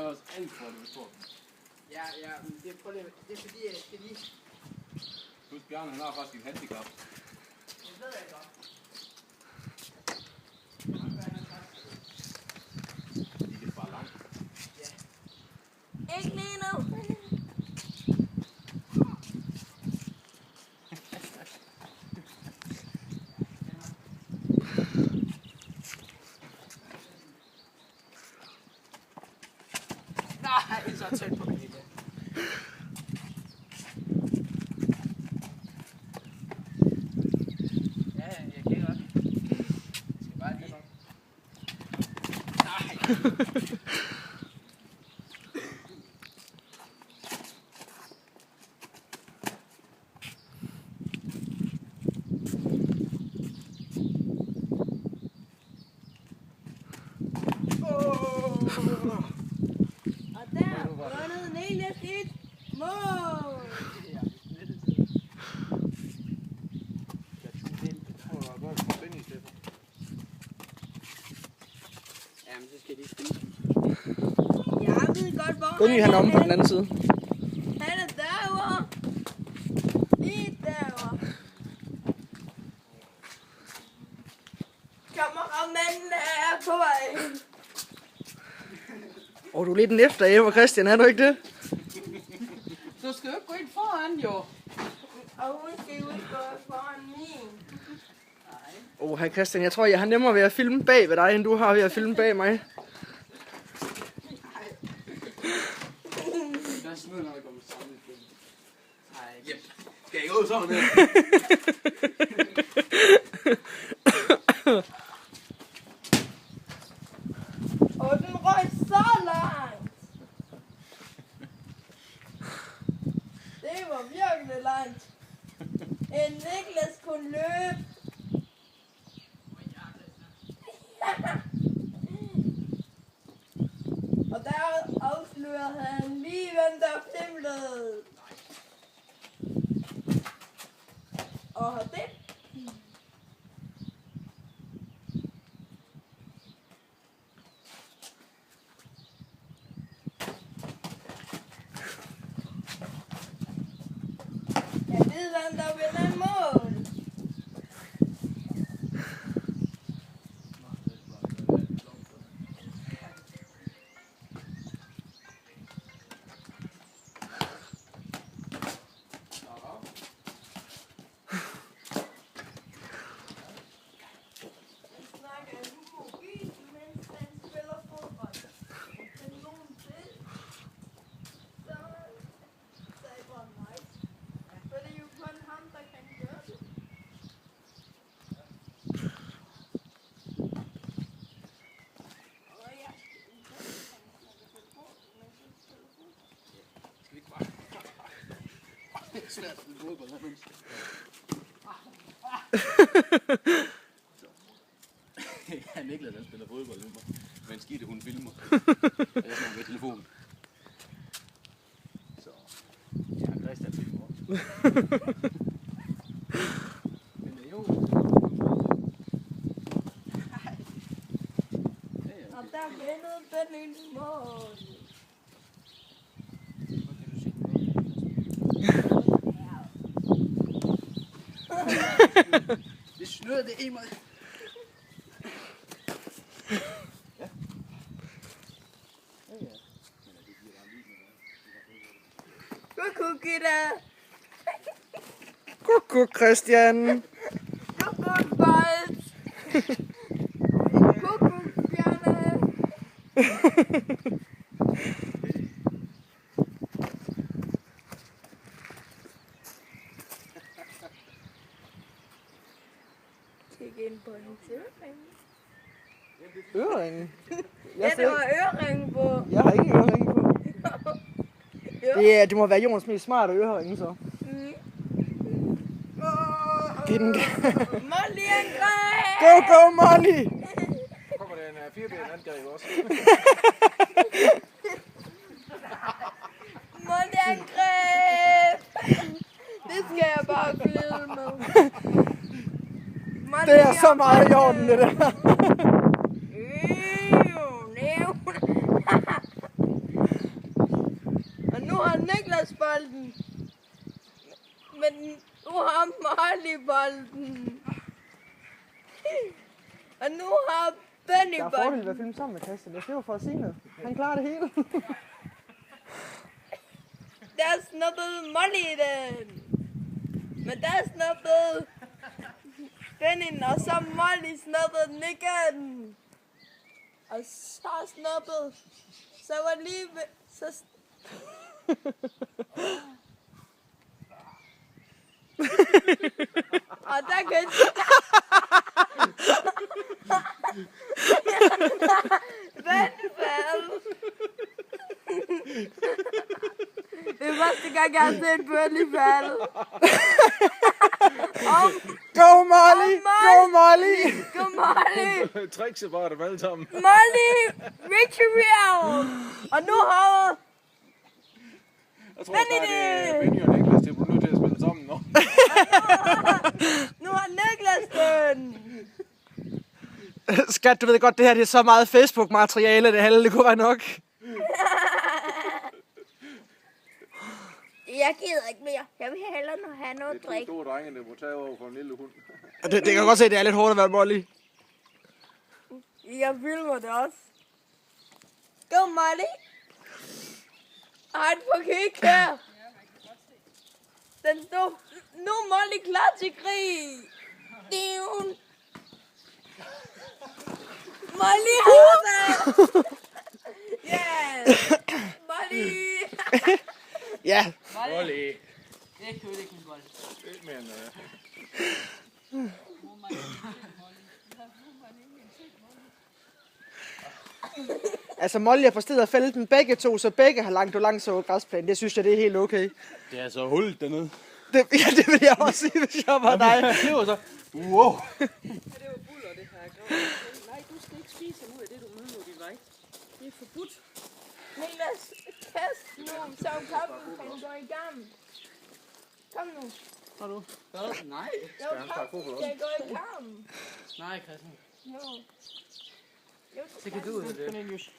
også alt for det, tror jeg. Ja, men det er fordi, jeg skal lige... Husk, Bjarne, han har faktisk et handicap. Det ved jeg godt. Det er bare langt. Ja. Ikke lige nu. Nej, så tæt på mig igen. Ja, jeg kan godt. Jeg skal bare lige... Nej. Og der runnede Niels et mål! Jamen, så skal de spille. Jeg ved godt, hvor Benny han er omme på den anden side. Han er derovre. Lige derovre. Kameramanden er på vej. Du er lidt en efter Eva Christian, er du ikke det? Du skal jo ikke gå ind foran, jo. Og hun skal jo ikke gå foran min. Hej Christian, jeg tror, jeg har nemmere ved at filme bag ved dig, end du har ved at filme bag mig. Der er smød, når der kommer sammen i film. Yep. Skal jeg gå sådan her? Og den røg så langt. Det var virkelig langt. En Niklas kunne løbe. Og der afslørede han lige, hvem der flimlede. Og det. Jeg ved, hvem der vinder mål. Det er svært at spille fodbold, her menneske. Ja, Niklas han spiller fodbold nu, men skidt hun filmer. Og jeg snakker med telefonen. Så, ja, Christian filmer. Men det er jo... Og der vindede Benny mål. Det snører det i mig. Ja. Kuku, Gitte. Kuku Christian. Kuku, Bold. Kuku, Bjarne. Kig ind på hendes ørering. Øringen? Ja, det var ørering på. Jeg har ikke ørering på. Det må være jordens mest smarte ørering, så. Giv den Molly angreb! Go, Molly! Så kommer der en 4-ben angreb også. Molly angreb! Det skal jeg bare filme. Det er så meget i orden, det der. Molly-bolden. Og nu har Benny Der er bolden. fordel ved at filme sammen med Christian. Jeg slipper for at sige noget. Han klarer det hele. Der er snuppet Molly i den. Men der er snuppet Benny, og så Molly snuppet den igen. Og så snuppet. Så var lige ved, så... Og der kan... Vandfald. Det er første gang, jeg har set Benny falde. Go Molly! Go Molly! Go Molly! Tricks er bare dem alle sammen. Molly! Real! Og nu har... Jeg tror snart, det er Benny og Niklas, det bliver nødt til at spille sammen nu. Nu har Niklas den! Skat, du ved godt, det her det er så meget Facebook-materiale, det hele, det kunne være nok. Jeg gider ikke mere. Jeg vil hellere have noget Det er drik. 2 store drenge, der må tage over for en lille hund. Det kan godt se, det er lidt hårdt at være Molly. Jeg filmer det også. Go Molly! Ej, på kig her. Den står... Nu er Molly klar til krig. Dion. Molly har det. Yes. Molly. Ja. Molly. Det er kød, det er kun bold. Lidt mere end... Altså Molly har forstedet at fælde den begge to, så begge har langt så græsplæne. Det synes jeg, det er helt okay. Det er så hullet dernede. Det vil jeg også sige, hvis jeg var dig. Det var så... Wow. Det var buller, det her. Nej, du skal ikke spise ud af det, du møder nu, din vej. Det er forbudt. Niklas, kast nu, så kampen kan gå i gang. Kom nu. Har du? Hvad? Nej. Jo, kampen skal gå i gang. Nej, Christian. Jo. Så kan du ud af det.